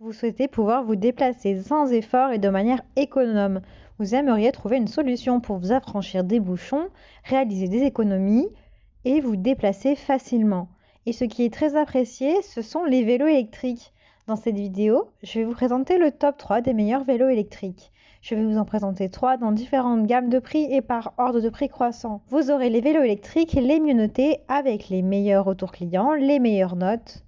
Vous souhaitez pouvoir vous déplacer sans effort et de manière économe. Vous aimeriez trouver une solution pour vous affranchir des bouchons, réaliser des économies et vous déplacer facilement. Et ce qui est très apprécié, ce sont les vélos électriques. Dans cette vidéo, je vais vous présenter le top 3 des meilleurs vélos électriques. Je vais vous en présenter 3 dans différentes gammes de prix et par ordre de prix croissant. Vous aurez les vélos électriques les mieux notés avec les meilleurs retours clients, les meilleures notes.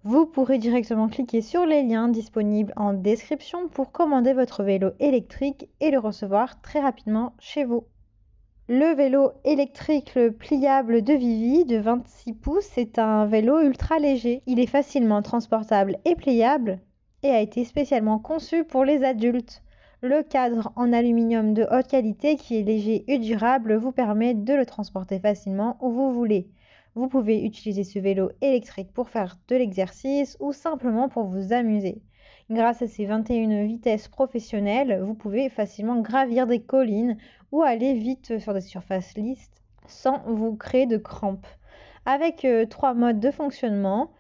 Vous pourrez directement cliquer sur les liens disponibles en description pour commander votre vélo électrique et le recevoir très rapidement chez vous. Le vélo électrique pliable de Vivi de 26 pouces est un vélo ultra léger. Il est facilement transportable et pliable et a été spécialement conçu pour les adultes. Le cadre en aluminium de haute qualité qui est léger et durable vous permet de le transporter facilement où vous voulez. Vous pouvez utiliser ce vélo électrique pour faire de l'exercice ou simplement pour vous amuser. Grâce à ses 21 vitesses professionnelles, vous pouvez facilement gravir des collines ou aller vite sur des surfaces lisses sans vous créer de crampes. Avec 3 modes de fonctionnement,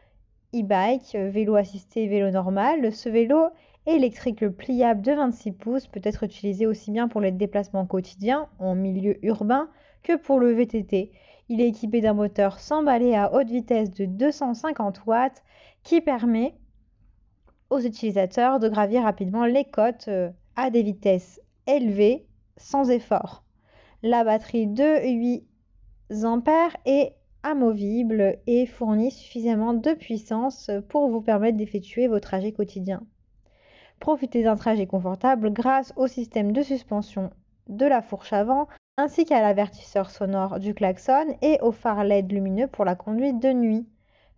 e-bike, vélo assisté, vélo normal, ce vélo électrique pliable de 26 pouces peut être utilisé aussi bien pour les déplacements quotidiens en milieu urbain que pour le VTT. Il est équipé d'un moteur sans balai à haute vitesse de 250 watts qui permet aux utilisateurs de gravir rapidement les côtes à des vitesses élevées sans effort. La batterie de 8 ampères est amovible et fournit suffisamment de puissance pour vous permettre d'effectuer vos trajets quotidiens. Profitez d'un trajet confortable grâce au système de suspension de la fourche avant ainsi qu'à l'avertisseur sonore du klaxon et au phare LED lumineux pour la conduite de nuit.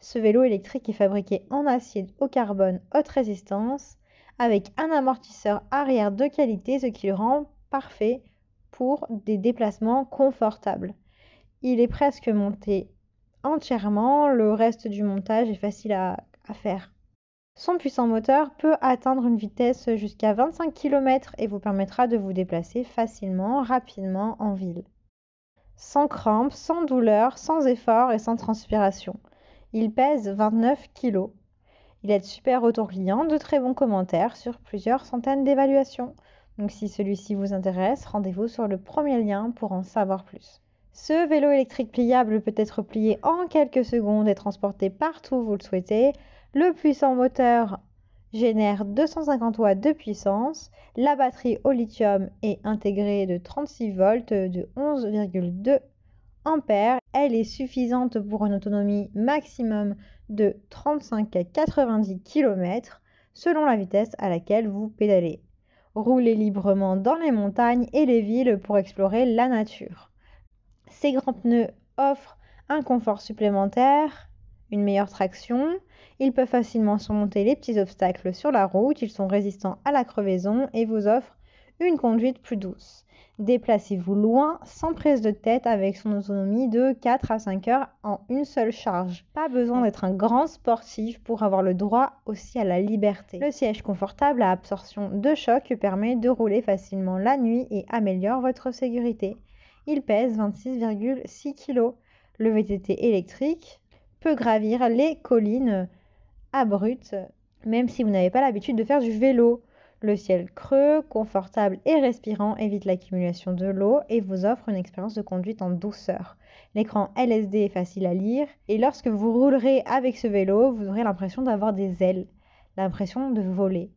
Ce vélo électrique est fabriqué en acier au carbone haute résistance avec un amortisseur arrière de qualité, ce qui le rend parfait pour des déplacements confortables. Il est presque monté entièrement, le reste du montage est facile à faire. Son puissant moteur peut atteindre une vitesse jusqu'à 25 km et vous permettra de vous déplacer facilement, rapidement en ville. Sans crampes, sans douleur, sans effort et sans transpiration. Il pèse 29 kg. Il a de super retours clients, de très bons commentaires sur plusieurs centaines d'évaluations. Donc si celui-ci vous intéresse, rendez-vous sur le premier lien pour en savoir plus. Ce vélo électrique pliable peut être plié en quelques secondes et transporté partout où vous le souhaitez. Le puissant moteur génère 250 watts de puissance. La batterie au lithium est intégrée de 36 volts de 11,2 ampères. Elle est suffisante pour une autonomie maximum de 35 à 90 km selon la vitesse à laquelle vous pédalez. Roulez librement dans les montagnes et les villes pour explorer la nature. Ces grands pneus offrent un confort supplémentaire, une meilleure traction. Ils peuvent facilement surmonter les petits obstacles sur la route. Ils sont résistants à la crevaison et vous offrent une conduite plus douce. Déplacez-vous loin sans prise de tête avec son autonomie de 4 à 5 heures en une seule charge. Pas besoin d'être un grand sportif pour avoir le droit aussi à la liberté. Le siège confortable à absorption de choc permet de rouler facilement la nuit et améliore votre sécurité. Il pèse 26,6 kg. Le VTT électrique peut gravir les collines abruptes, même si vous n'avez pas l'habitude de faire du vélo. Le ciel creux, confortable et respirant évite l'accumulation de l'eau et vous offre une expérience de conduite en douceur. L'écran LCD est facile à lire et lorsque vous roulerez avec ce vélo, vous aurez l'impression d'avoir des ailes, l'impression de voler.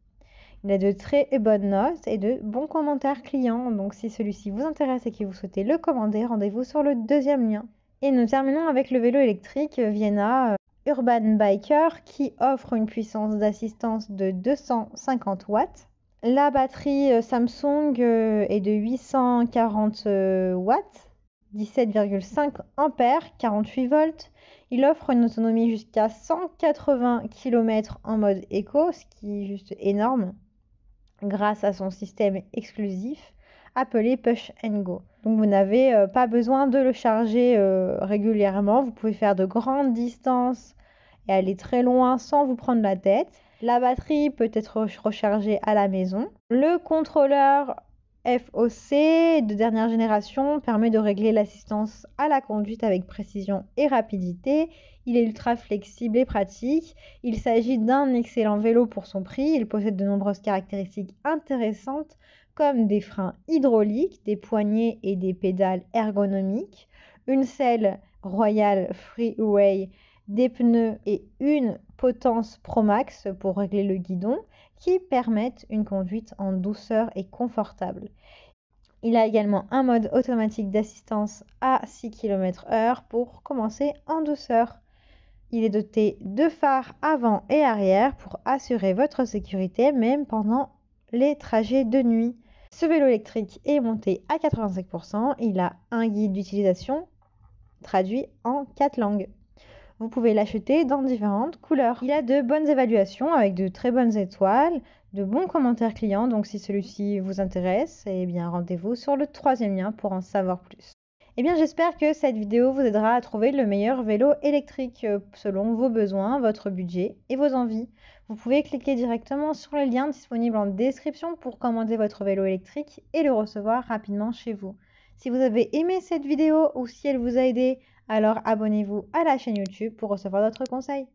Il a de très bonnes notes et de bons commentaires clients, donc si celui-ci vous intéresse et que vous souhaitez le commander, rendez-vous sur le deuxième lien. Et nous terminons avec le vélo électrique Vienna Urban Biker qui offre une puissance d'assistance de 250 watts. La batterie Samsung est de 840 watts, 17,5 ampères, 48 volts. Il offre une autonomie jusqu'à 180 km en mode éco, ce qui est juste énorme, grâce à son système exclusif appelé Push and Go. Donc vous n'avez pas besoin de le charger régulièrement. Vous pouvez faire de grandes distances et aller très loin sans vous prendre la tête. La batterie peut être rechargée à la maison. Le contrôleur FOC de dernière génération permet de régler l'assistance à la conduite avec précision et rapidité. Il est ultra flexible et pratique. Il s'agit d'un excellent vélo pour son prix. Il possède de nombreuses caractéristiques intéressantes comme des freins hydrauliques, des poignées et des pédales ergonomiques, une selle Royal Freeway, des pneus et une potence Promax pour régler le guidon qui permettent une conduite en douceur et confortable. Il a également un mode automatique d'assistance à 6 km/h pour commencer en douceur. Il est doté de phares avant et arrière pour assurer votre sécurité même pendant les trajets de nuit. Ce vélo électrique est monté à 85%. Il a un guide d'utilisation traduit en 4 langues. Vous pouvez l'acheter dans différentes couleurs. Il a de bonnes évaluations avec de très bonnes étoiles, de bons commentaires clients. Donc si celui-ci vous intéresse, eh bien rendez-vous sur le 3e lien pour en savoir plus. Eh bien j'espère que cette vidéo vous aidera à trouver le meilleur vélo électrique selon vos besoins, votre budget et vos envies. Vous pouvez cliquer directement sur le lien disponible en description pour commander votre vélo électrique et le recevoir rapidement chez vous. Si vous avez aimé cette vidéo ou si elle vous a aidé, alors abonnez-vous à la chaîne YouTube pour recevoir d'autres conseils.